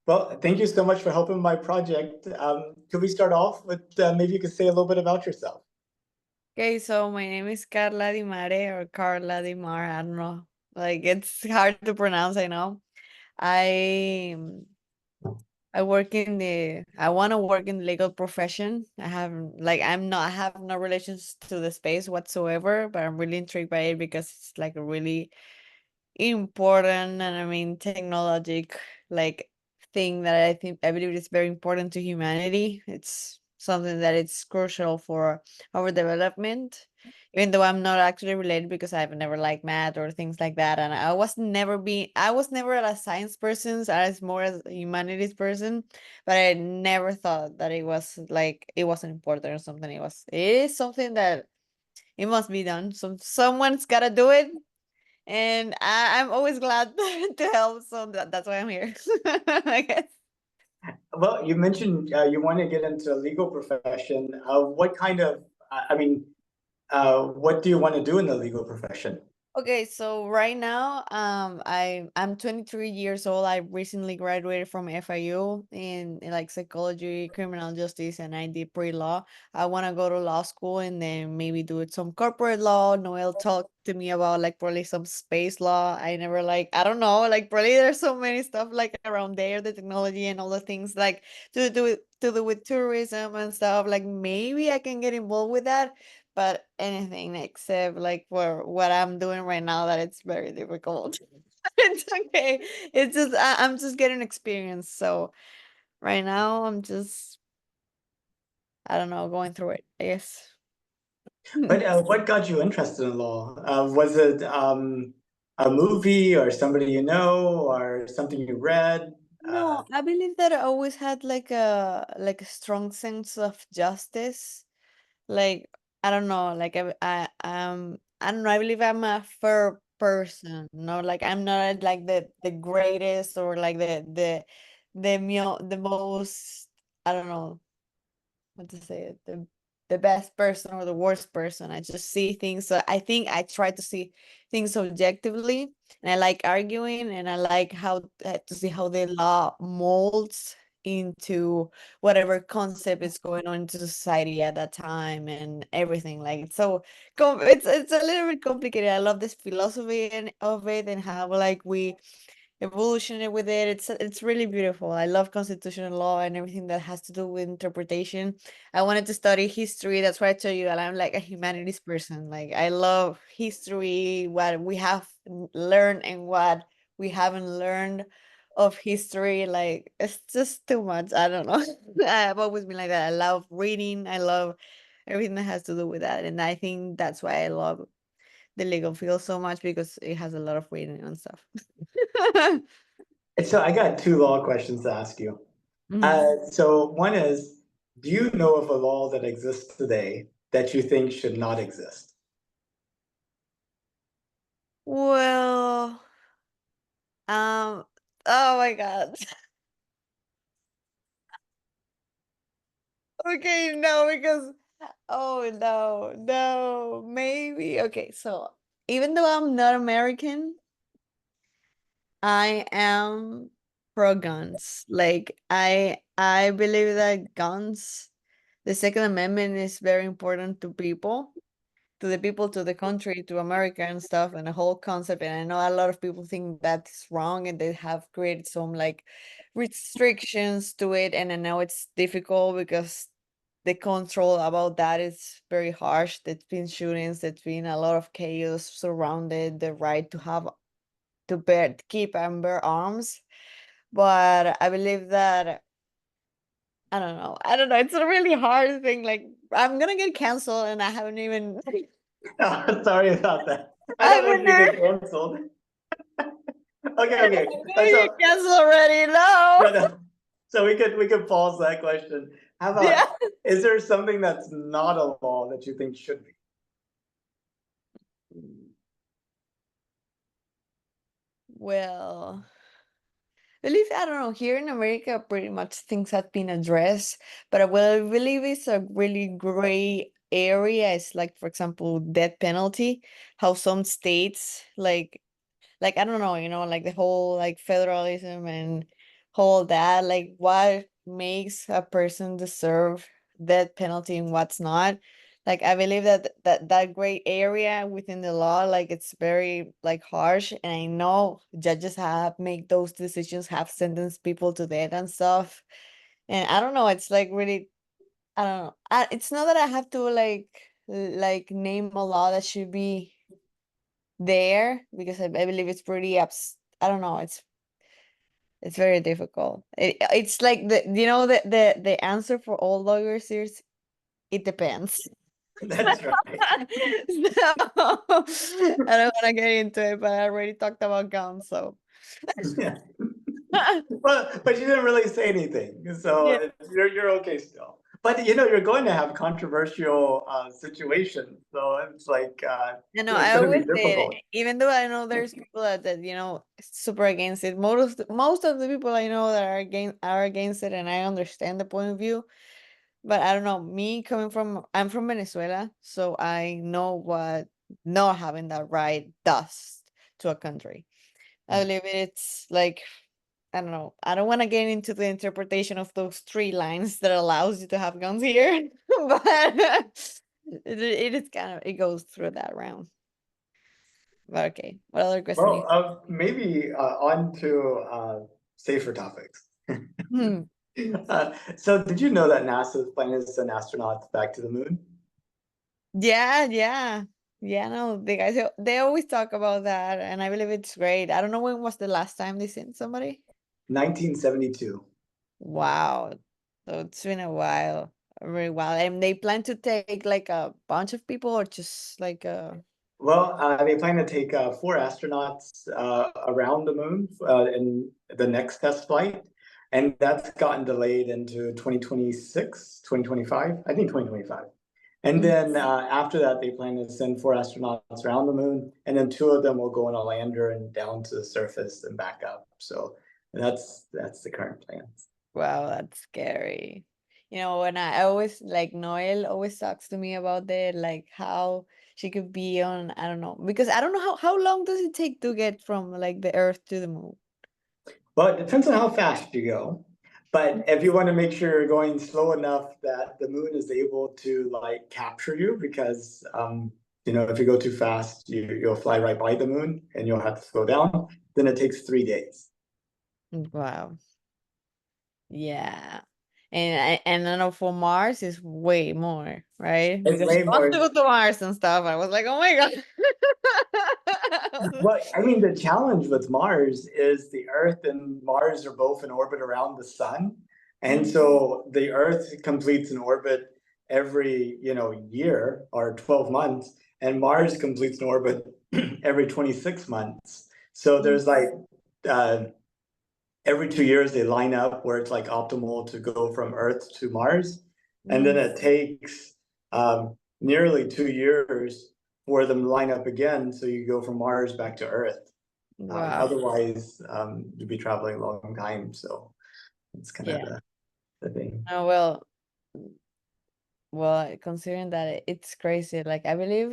Well, thank you so much for helping my project. Could we start off with maybe you could say a little bit about yourself? Okay, so my name is Karla di Mare or Karla di Mare. I don't know. Like it's hard to pronounce, I know. I I work in the I want to work in the legal profession. I have no relations to the space whatsoever, but I'm really intrigued by it because it's like a really important and technologic like thing that I believe is very important to humanity. It's something that it's crucial for our development. Even though I'm not actually related because I've never liked math or things like that, and I was never a science person. So I was more as a humanities person, but I never thought that it wasn't important or something. It is something that it must be done. Someone's gotta do it, and I'm always glad to help, so that's why I'm here. I guess. Well, you mentioned you want to get into the legal profession. What kind of, what do you want to do in the legal profession? Okay, so right now, I'm 23 years old. I recently graduated from FIU in like psychology, criminal justice, and I did pre-law. I want to go to law school and then maybe do it some corporate law. Noel talked to me about like probably some space law. I never like I don't know, like probably there's so many stuff like around there, the technology and all the things like to do with tourism and stuff. Like maybe I can get involved with that, but anything except like for what I'm doing right now, that it's very difficult. It's okay. I'm just getting experience. So right now I'm just I don't know, going through it, I guess. But what got you interested in law? Was it a movie or somebody you know or something you read? Uh, No, I believe that I always had like a strong sense of justice. Like I don't know, like I don't know, I believe I'm a fair person. No, like I'm not like the greatest or like the most, I don't know what to say it, the best person or the worst person. I just see things. So I think I try to see things objectively, and I like arguing, and I like how to see how the law molds into whatever concept is going on into society at that time and everything. Like it's a little bit complicated. I love this philosophy of it and how like we evolutionary with it. It's really beautiful. I love constitutional law and everything that has to do with interpretation. I wanted to study history. That's why I tell you that I'm like a humanities person. Like I love history, what we have learned and what we haven't learned of history. Like it's just too much. I don't know. I've always been like that. I love reading. I love everything that has to do with that. And I think that's why I love the legal field so much because it has a lot of reading and stuff. and so I got two law questions to ask you. Mhm. So one is, do you know of a law that exists today that you think should not exist? Well, oh my God. Okay, no, because oh no, no, maybe. Okay, so even though I'm not American, I am pro guns. Like I believe that guns, the Second Amendment is very important to the people, to the country, to America and stuff, and the whole concept. And I know a lot of people think that's wrong, and they have created some like restrictions to it. And I know it's difficult because the control about that is very harsh. There's been shootings, there's been a lot of chaos surrounded the right to have to keep and bear arms. But I believe that I don't know. I don't know. It's a really hard thing. Like I'm gonna get canceled, and I haven't even. Sorry about that. I I don't want haven't you to never. get canceled. Okay, I'm okay. gonna So get canceled already. No. no, no. So we could pause that question. How Yeah. about, is there something that's not a law that you think should be? Well, I believe I don't know. Here in America, pretty much things have been addressed, but I believe it's a really gray area. It's like, for example, death penalty. How some states like I don't know, like the whole like federalism and hold that, like what makes a person deserve death penalty and what's not. Like I believe that that gray area within the law, like it's very like harsh, and I know judges have make those decisions, have sentenced people to death and stuff. And I don't know, it's like really, I don't know. It's not that I have to like name a law that should be there, because I believe it's pretty I don't know, it's very difficult. It's like the answer for all lawyers is it depends. That's right. So, I don't want to get into it, but I already talked about guns, so Yeah. But you didn't really say anything, so yeah. you're okay still. But you're going to have controversial situations, so it's like I it's going to be always say it, difficult. even though I know there's people that super against it. Most of the people I know that are against it, and I understand the point of view. But I don't know, me coming from, I'm from Venezuela, so I know what not having that right does to a country. I believe it's like, I don't know. I don't want to get into the interpretation of those three lines that allows you to have guns here, but it is kind of, it goes through that round. But okay, what other question you Well, maybe on to safer topics. Hmm. So, did you know that NASA is planning to send astronauts back to the moon? Yeah, yeah. Yeah, no, the guys, they always talk about that, and I believe it's great. I don't know when was the last time they sent somebody. 1972. Wow. So it's been a very while. And they plan to take like a bunch of people or just like Well, they plan to take four astronauts around the moon in the next test flight, and that's gotten delayed into 2026, 2025. I think 2025. And Mhm. then after that, they plan to send four astronauts around the moon, and then two of them will go on a lander and down to the surface and back up. So that's the current plan. Wow, that's scary. When I always like Noel always talks to me about that, like how she could be on, I don't know, because I don't know how long does it take to get from like the Earth to the moon? Well, it depends on how fast you go. But if you want to make sure you're going slow enough that the moon is able to like capture you, because if you go too fast, you'll fly right by the moon and you'll have to slow down. Then it takes 3 days. Wow. Yeah. And I know for Mars is way more, right? It's Because she way wants to more. go to Mars and stuff. I was like, oh my God. Well, I mean, the challenge with Mars is the Earth and Mars are both in orbit around the sun. And Mm. so the Earth completes an orbit every, year or 12 months, and Mars completes an orbit every 26 months. So Mm. there's like uh, every 2 years they line up where it's like optimal to go from Earth to Mars. And then Mm. it takes nearly 2 years for them to line up again. So you go from Mars back to Earth. Wow. Otherwise, you'd be traveling a long time. So it's kind of Yeah. the thing. Oh, well, considering that it's crazy. Like I believe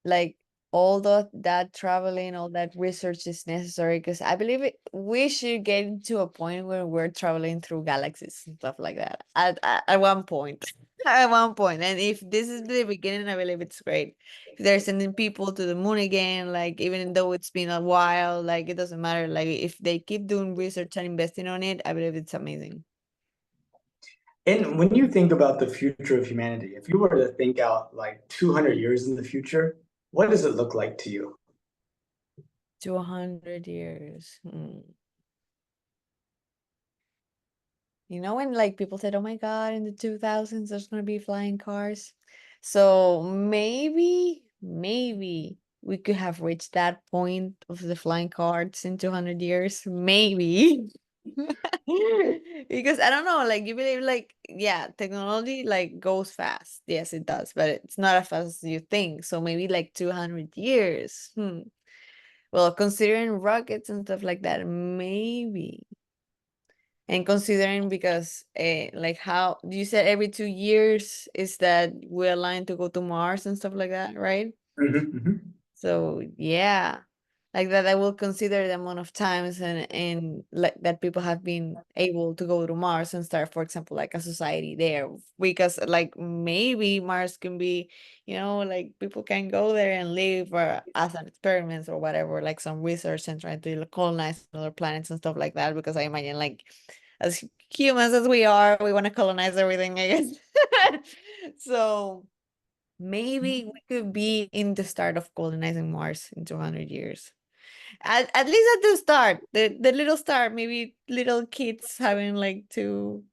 like all that traveling, all that research is necessary, because I believe we should get to a point where we're traveling through galaxies and stuff like that at one point. At one point. And if this is the beginning, I believe it's great. If they're sending people to the moon again, like even though it's been a while, like it doesn't matter. Like if they keep doing research and investing on it, I believe it's amazing. And when you think about the future of humanity, if you were to think out like 200 years in the future, what does it look like to you? 200 years. When like people said, "Oh my God, in the 2000s there's gonna be flying cars." So maybe we could have reached that point of the flying cars in 200 years. Maybe. Because I don't know, like you believe like yeah, technology like goes fast. Yes, it does, but it's not as fast as you think. So maybe like 200 years. Well, considering rockets and stuff like that, maybe. And considering because like how you said every 2 years is that we're aligned to go to Mars and stuff like that, right? Mhm, mhm. So yeah. like that I will consider the amount of times and like that people have been able to go to Mars and start, for example, like a society there, because like maybe Mars can be, like people can go there and live or as an experiment or whatever, like some research and try to colonize other planets and stuff like that, because I imagine like as humans as we are, we want to colonize everything, I guess. So maybe we could be in the start of colonizing Mars in 200 years. At least at the start, the little start, maybe little kids having like two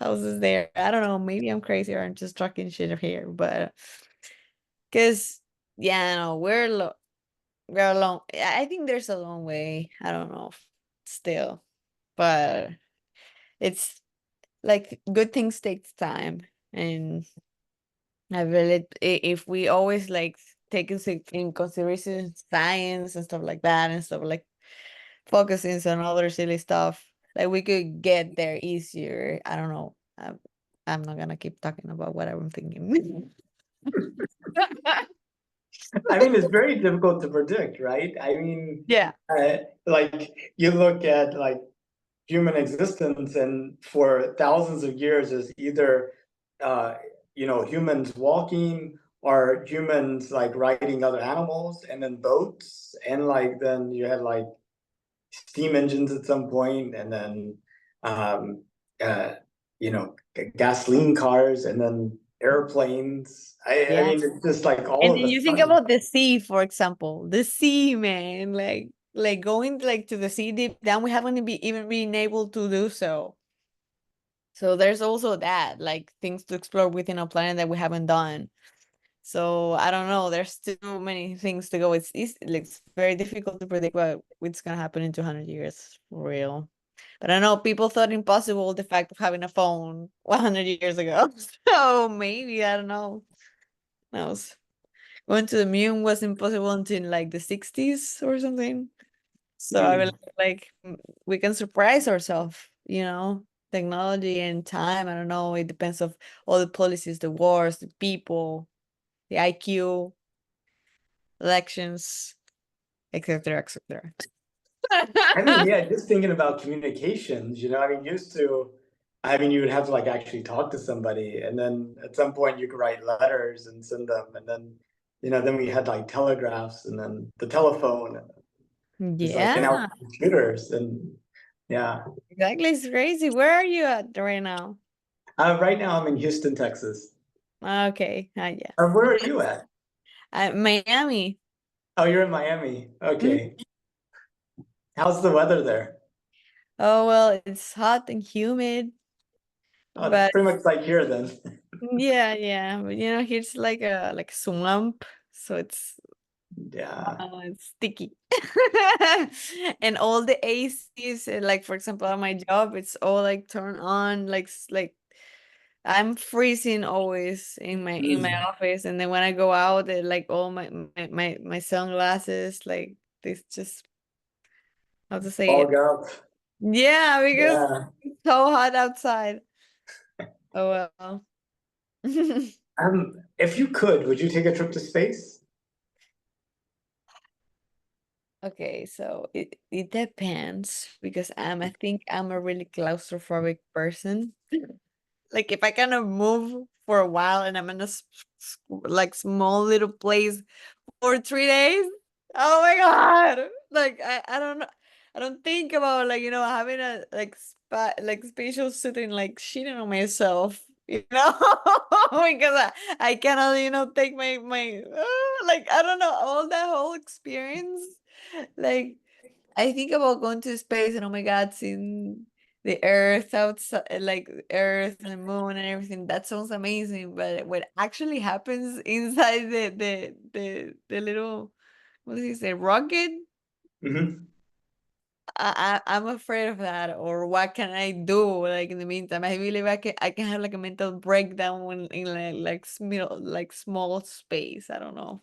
houses there. I don't know. Maybe I'm crazy or I'm just talking shit here, but because yeah, no, we're a long. I think there's a long way. I don't know, still, but it's like good things takes time, and I really, if we always like take in consideration science and stuff like that and stuff like focusing on other silly stuff, like we could get there easier. I don't know. I'm not gonna keep talking about what I'm thinking. I mean, it's very difficult to predict, right? I mean, Yeah. like you look at like human existence, and for thousands of years, is either uh, humans walking or humans like riding other animals, and then boats, and like then you had like steam engines at some point, and then um, uh, gasoline cars, and then airplanes. I Yeah. mean, it's just like all And of then a you think sudden. about the sea, for example, the sea, man, like going like to the sea deep down, we haven't even been able to do so. So there's also that, like things to explore within a planet that we haven't done. So I don't know. There's too many things to go. It's very difficult to predict what's gonna happen in 200 years, for real. But I know people thought impossible the fact of having a phone 100 years ago. So maybe I don't know. Who knows? Going to the moon was impossible until like the 60s or something. So I will Mm. like we can surprise ourselves, technology and time. I don't know. It depends of all the policies, the wars, the people, the IQ, elections, etc., etc. I mean, yeah, just thinking about communications, I mean, you would have to like actually talk to somebody, and then at some point you could write letters and send them, and then, then we had like telegraphs, and then the telephone, and it's like, and now Yeah, computers, and yeah. exactly. It's crazy. Where are you at right now? Right now I'm in Houston, Texas. Okay. Yeah. Where are you at? Miami. Oh, you're in Miami. Mhm. Okay. How's the weather there? Oh well, it's hot and humid, Oh, it's but pretty much like here then. yeah, yeah. But here's like a swamp, so Yeah. it's sticky. And all the ACs, like for example, at my job, it's all like turned on, like I'm freezing always in my Mm. office, and then when I go out, like all my sunglasses, like this just how to say it? Fog up. Yeah, because Yeah. it's so hot outside. Oh well. If you could, would you take a trip to space? Okay, so it depends because I think I'm a really claustrophobic person. Like if I kind of move for a while and I'm in a like small little place for 3 days, oh my God! Like I don't know, I don't think about like having a like like spatial suit and like shitting on myself, because I cannot take my like I don't know all that whole experience. Like I think about going to space and oh my God, seeing the Earth outside, like Earth and the moon and everything. That sounds amazing, but what actually happens inside the little what is it, rocket? Hmm. I'm afraid of that. Or what can I do? Like in the meantime, I believe I can have like a mental breakdown when in like small space. I don't know.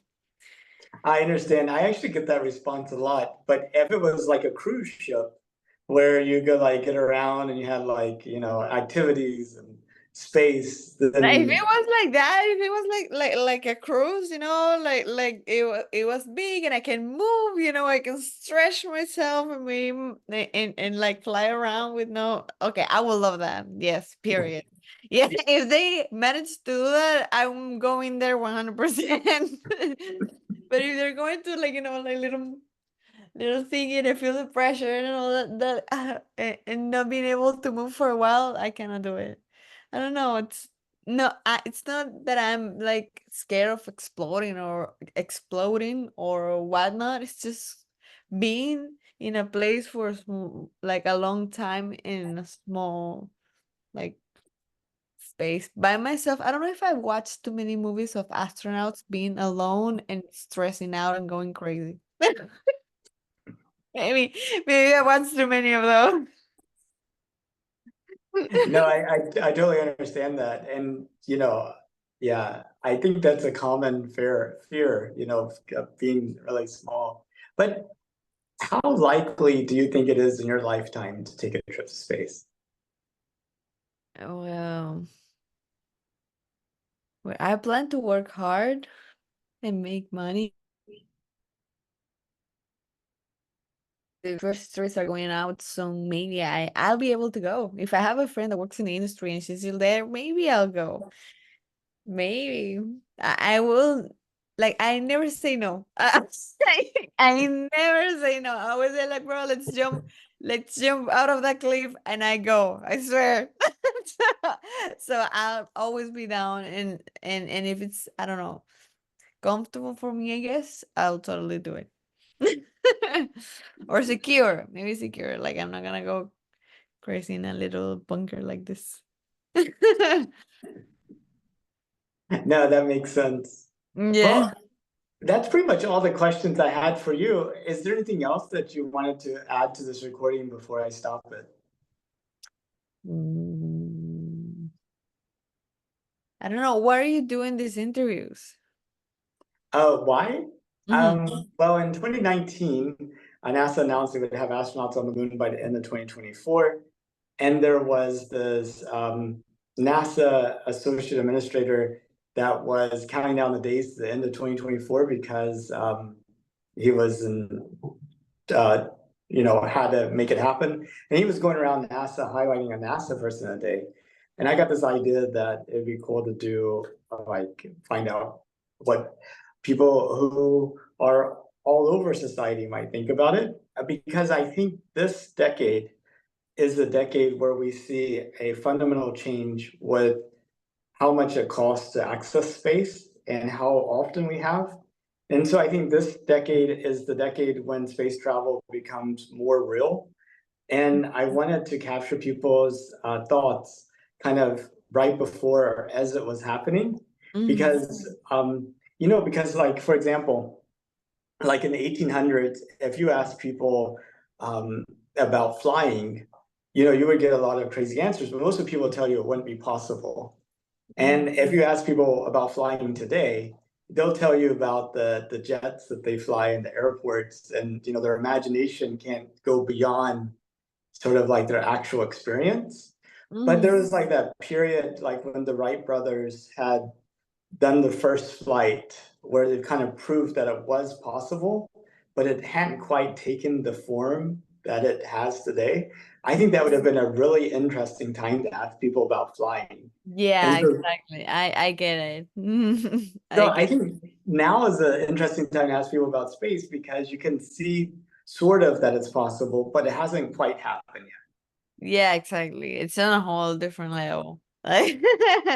I understand. I actually get that response a lot. But if it was like a cruise ship where you could like get around and you had like, activities and space, Like, if it then was like that, if it was like a cruise, like it was big and I can move, I can stretch myself and and like fly around with no. Okay, I will love that. Yes, period. Yeah, if they manage to do that, I'm going there 100%. But if they're going to like like little thingy and I feel the pressure and all and not being able to move for a while, I cannot do it. I don't know. It's not that I'm like scared of exploding or whatnot. It's just being in a place for like a long time in a small like space by myself. I don't know if I've watched too many movies of astronauts being alone and stressing out and going crazy. Maybe, maybe I watched too many of those. no, I totally understand that. And, yeah, I think that's a common fear, of being really small. But how likely do you think it is in your lifetime to take a trip to space? Well, I plan to work hard and make money. The first trips are going out, so maybe I'll be able to go. If I have a friend that works in the industry and she's still there, maybe I'll go. Maybe I will. Like, I never say no. I never say no. I always say like, bro, let's jump out of that cliff, and I go. I swear. So I'll always be down, and if it's, I don't know, comfortable for me, I guess I'll totally do it. Or secure, maybe secure. Like, I'm not gonna go crazy in a little bunker like this. No, that makes sense. Yeah. Well, that's pretty much all the questions I had for you. Is there anything else that you wanted to add to this recording before I stop it? Mm, I don't know. Why are you doing these interviews? Oh, why? Hmm. Well, in 2019, NASA announced they would have astronauts on the moon by the end of 2024. And there was this NASA associate administrator that was counting down the days to the end of 2024 because he was in uh, how to make it happen. And he was going around NASA highlighting a NASA person a day. And I got this idea that it'd be cool to do, like, find out what people who are all over society might think about it. Because I think this decade is the decade where we see a fundamental change with how much it costs to access space and how often we have. And so I think this decade is the decade when space travel becomes more real. And I wanted to capture people's thoughts kind of right before or as it was happening. Hmm. Because like, for example, like in the 1800s, if you ask people um, about flying, you would get a lot of crazy answers, but most of the people tell you it wouldn't be possible. And if you ask people about flying today, they'll tell you about the jets that they fly in the airports, and their imagination can't go beyond sort of like their actual experience. But Hmm. there was like that period, like when the Wright brothers had done the first flight, where they kind of proved that it was possible, but it hadn't quite taken the form that it has today. I think that would have been a really interesting time to ask people about flying. And Yeah, so exactly. I get it. So I I get. think now is an interesting time to ask people about space because you can see sort of that it's possible, but it hasn't quite happened Yeah, exactly. It's on a whole different level. Like,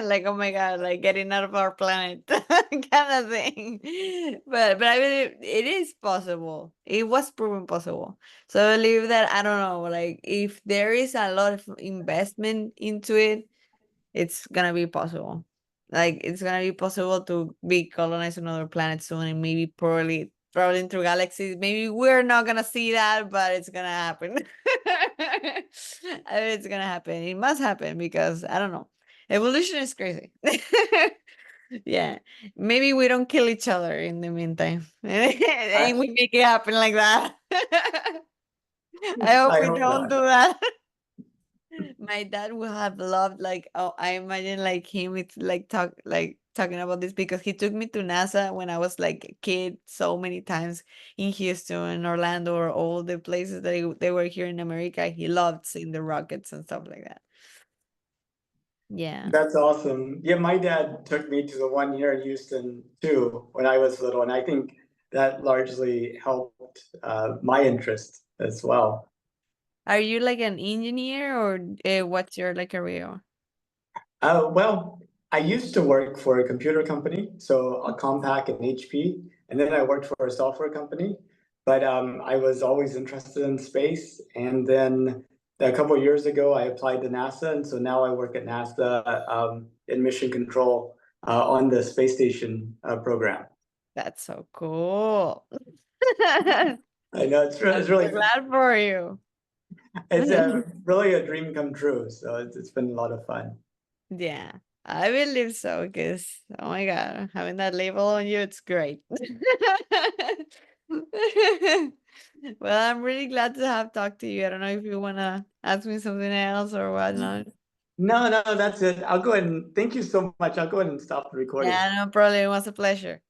like, oh my God, like getting out of our planet kind of thing. But I believe it is possible. It was proven possible. So I believe that, I don't know, like if there is a lot of investment into it, it's gonna be possible. Like, it's gonna be possible to be colonized another planet soon, and maybe probably traveling through galaxies. Maybe we're not gonna see that, but it's gonna happen. I mean, it's gonna happen. It must happen because, I don't know. Evolution is crazy. Yeah. Maybe we don't kill each other in the meantime. yet. And we make it happen like that. I hope I we hope don't not. do that. My dad would have loved, like, oh, I imagine like him, it's like talking about this because he took me to NASA when I was like a kid so many times in Houston, Orlando, or all the places that they were here in America. He loved seeing the rockets and stuff like that. Yeah. That's awesome. Yeah, my dad took me to the one here in Houston too when I was little, and I think that largely helped my interest as well. Are you like an engineer, or what's your like career? Well, I used to work for a computer company, so a Compaq and HP, and then I worked for a software company. But I was always interested in space, and then a couple of years ago, I applied to NASA, and so now I work at NASA in mission control on the space station program. That's so cool. I know I'm it's so really glad for you. it's really a dream come true. So it's been a lot of fun. Yeah, I believe so, because oh my God, having that label on you, it's great. Well, I'm really glad to have talked to you. I don't know if you wanna ask me something else or whatnot. No, no, that's it. I'll go ahead and thank you so much. I'll go ahead and stop the recording. Yeah, no problem. It was a pleasure.